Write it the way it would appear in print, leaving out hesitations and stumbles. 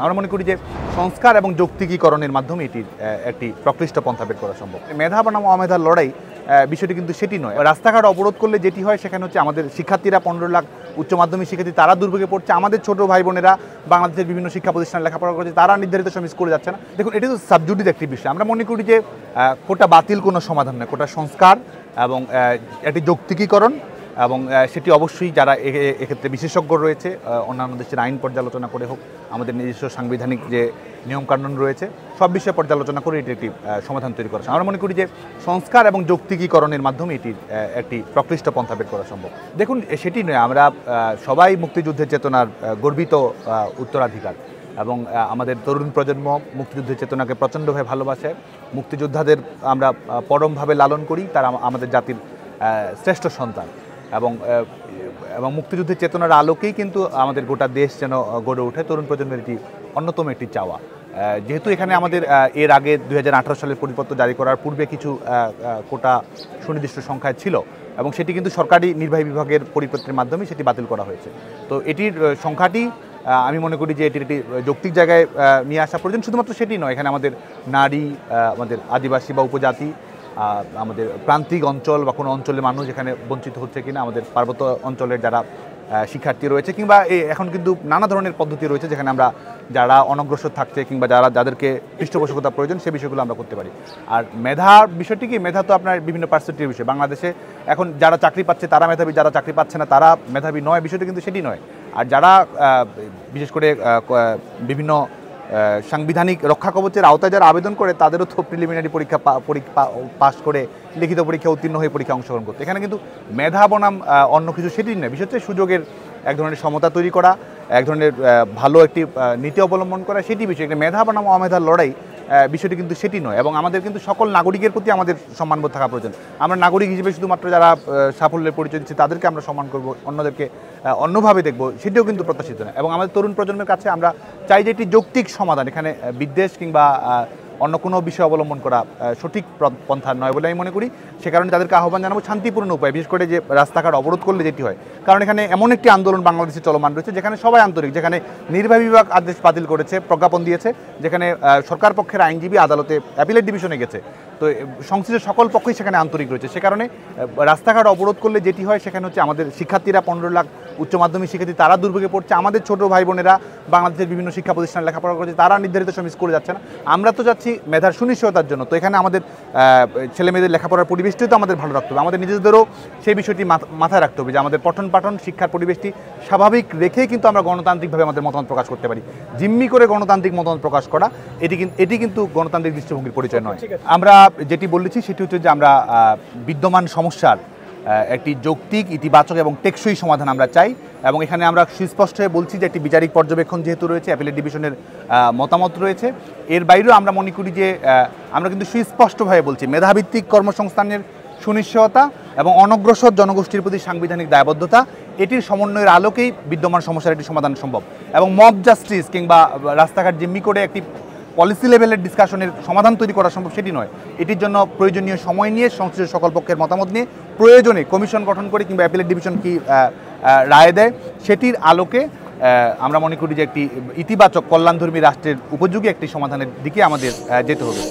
আমরা মনে করি যে সংস্কার এবং যৌক্তিকীকরণের মাধ্যমে এটির একটি প্রকৃষ্ট পন্থা বের করা সম্ভব। মেধা বনাম অমেধার লড়াই বিষয়টি কিন্তু সেটি নয়। রাস্তাঘাট অবরোধ করলে যেটি হয় সেখানে হচ্ছে আমাদের শিক্ষার্থীরা 15 লাখ উচ্চ মাধ্যমিক শিক্ষার্থী তারা দুর্ভোগে পড়ছে, আমাদের ছোট ভাই বোনেরা বাংলাদেশের বিভিন্ন শিক্ষা প্রতিষ্ঠানে লেখাপড়া করছে তারা নির্ধারিত সময় স্কুলে যাচ্ছে না। দেখুন, এটি তো সাবজুডিস একটি বিষয়। আমরা মনে করি যে কোটা বাতিল কোনো সমাধান নয়, কোটা সংস্কার এবং একটি যৌক্তিকীকরণ, এবং সেটি অবশ্যই যারা এক্ষেত্রে বিশেষজ্ঞ রয়েছে অন্যান্য দেশের আইন পর্যালোচনা করে হোক, আমাদের নিজস্ব সাংবিধানিক যে নিয়মকানুন রয়েছে সব বিষয়ে পর্যালোচনা করে এটি একটি সমাধান তৈরি করা। আমরা মনে করি যে সংস্কার এবং যৌক্তিকীকরণের মাধ্যমে এটির একটি প্রকৃষ্ট পন্থা বের করা সম্ভব। দেখুন, সেটি নয়, আমরা সবাই মুক্তিযুদ্ধের চেতনার গর্বিত উত্তরাধিকার এবং আমাদের তরুণ প্রজন্ম মুক্তিযুদ্ধের চেতনাকে প্রচণ্ডভাবে ভালোবাসে। মুক্তিযোদ্ধাদের আমরা পরমভাবে লালন করি, তারা আমাদের জাতির শ্রেষ্ঠ সন্তান এবং মুক্তিযুদ্ধের চেতনার আলোকেই কিন্তু আমাদের গোটা দেশ যেন গড়ে ওঠে। তরুণ প্রজন্মের এটি অন্যতম একটি চাওয়া। যেহেতু এখানে আমাদের এর আগে 2018 সালের পরিপত্র জারি করার পূর্বে কিছু কোটা সুনির্দিষ্ট সংখ্যায় ছিল এবং সেটি কিন্তু সরকারি নির্বাহী বিভাগের পরিপত্রের মাধ্যমে সেটি বাতিল করা হয়েছে। তো এটির সংখ্যাটি আমি মনে করি যে এটির একটি যৌক্তিক জায়গায় নিয়ে আসা প্রয়োজন। শুধুমাত্র সেটি নয়, এখানে আমাদের নারী, আমাদের আদিবাসী বা উপজাতি, আমাদের প্রান্তিক অঞ্চল বা কোনো অঞ্চলের মানুষ এখানে বঞ্চিত হচ্ছে কিনা, আমাদের পার্বত্য অঞ্চলের যারা শিক্ষার্থী রয়েছে, কিংবা এখন কিন্তু নানা ধরনের পদ্ধতি রয়েছে যেখানে আমরা যারা অনগ্রসর থাকছে কিংবা যাদেরকে পৃষ্ঠপোষকতা প্রয়োজন সে বিষয়গুলো আমরা করতে পারি। আর মেধার বিষয়টি কি, মেধা তো আপনার বিভিন্ন পার্সেন্টের বিষয়। বাংলাদেশে এখন যারা চাকরি পাচ্ছে তারা মেধাবী, যারা চাকরি পাচ্ছে না তারা মেধাবী নয়, বিষয়টি কিন্তু সেটি নয়। আর যারা বিশেষ করে বিভিন্ন সাংবিধানিক রক্ষা কবচের আওতায় যারা আবেদন করে তাদেরও তো প্রিলিমিনারি পরীক্ষা পাস করে লিখিত পরীক্ষা উত্তীর্ণ হয়ে পরীক্ষা অংশগ্রহণ করতে। এখানে কিন্তু মেধা বনাম অন্য কিছু সেটি নয়, বিষয় হচ্ছে সুযোগের এক ধরনের সমতা তৈরি করা, এক ধরনের ভালো একটি নীতি অবলম্বন করা, সেটি বিষয়। একটা মেধা বনাম অমেধার লড়াই বিষয়টি কিন্তু সেটি নয়। এবং আমাদের কিন্তু সকল নাগরিকের প্রতি আমাদের সম্মানবোধ থাকা প্রয়োজন। আমরা নাগরিক হিসেবে শুধুমাত্র যারা সাফল্যের পরিচয় দিচ্ছে তাদেরকে আমরা সম্মান করব, অন্যদেরকে অন্যভাবে দেখব, সেটিও কিন্তু প্রত্যাশিত নয়। এবং আমাদের তরুণ প্রজন্মের কাছে আমরা চাই যে একটি যৌক্তিক সমাধান, এখানে বিদ্বেষ কিংবা অন্য কোনো বিষয় অবলম্বন করা সঠিক পন্থা নয় বলে আমি মনে করি। সে কারণে তাদেরকে আহ্বান জানাবো শান্তিপূর্ণ উপায়, বিশেষ করে যে রাস্তাঘাট অবরোধ করলে যেটি হয়। কারণ এখানে এমন একটি আন্দোলন বাংলাদেশে চলমান রয়েছে যেখানে সবাই আন্তরিক, যেখানে নির্বাহী বিভাগ আদেশ বাতিল করেছে, প্রজ্ঞাপন দিয়েছে, যেখানে সরকার পক্ষের আইনজীবী আদালতে অ্যাপিলেট ডিভিশনে গেছে। তো সংশ্লিষ্ট সকল পক্ষই সেখানে আন্তরিক রয়েছে। সে কারণে রাস্তাঘাট অবরোধ করলে যেটি হয় সেখানে হচ্ছে আমাদের শিক্ষার্থীরা 15 লাখ উচ্চ মাধ্যমিক শিক্ষার্থী তারা দুর্ভোগে পড়ছে, আমাদের ছোট ভাই বোনেরা বাংলাদেশের বিভিন্ন শিক্ষা প্রতিষ্ঠানে লেখাপড়া করছে তারা নির্ধারিত সময় স্কুলে যাচ্ছে না। আমরা তো যাচ্ছি মেধার সুনিশ্চয়তার জন্য। তো এখানে আমাদের ছেলে মেয়েদের লেখাপড়ার পরিবেশটিও তো আমাদের ভালো রাখতে হবে, আমাদের নিজেদেরও সেই বিষয়টি মাথায় রাখতে হবে যে আমাদের পঠন পাঠন শিক্ষার পরিবেশটি স্বাভাবিক রেখেই কিন্তু আমরা গণতান্ত্রিকভাবে আমাদের মতামত প্রকাশ করতে পারি। জিম্মি করে গণতান্ত্রিক মতামত প্রকাশ করা এটি কিন্তু গণতান্ত্রিক দৃষ্টিভঙ্গির পরিচয় নয়। আমরা যেটি বলেছি সেটি হচ্ছে যে আমরা বিদ্যমান সমস্যার একটি যৌক্তিক, ইতিবাচক এবং টেকসই সমাধান আমরা চাই। এবং এখানে আমরা সুস্পষ্ট হয়ে বলছি যে একটি বিচারিক পর্যবেক্ষণ যেহেতু রয়েছে, অ্যাপিলেট ডিভিশনের মতামত রয়েছে, এর বাইরেও আমরা মনে করি যে আমরা কিন্তু সুস্পষ্টভাবে বলছি মেধাভিত্তিক কর্মসংস্থানের সুনিশ্চয়তা এবং অনগ্রসর জনগোষ্ঠীর প্রতি সাংবিধানিক দায়বদ্ধতা, এটির সমন্বয়ের আলোকেই বিদ্যমান সমস্যার একটি সমাধান সম্ভব। এবং মব জাস্টিস কিংবা রাস্তাঘাট জিম্মি করে একটি পলিসি লেভেলের ডিসকাশনের সমাধান তৈরি করা সম্ভব সেটি নয়। এটির জন্য প্রয়োজনীয় সময় নিয়ে সংশ্লিষ্ট সকল পক্ষের মতামত নিয়ে প্রয়োজনে কমিশন গঠন করে কিংবা অ্যাপিলেট ডিভিশন কি রায় দেয় সেটির আলোকে আমরা মনে করি যে একটি ইতিবাচক কল্যাণধর্মী রাষ্ট্রের উপযোগী একটি সমাধানের দিকে আমাদের যেতে হবে।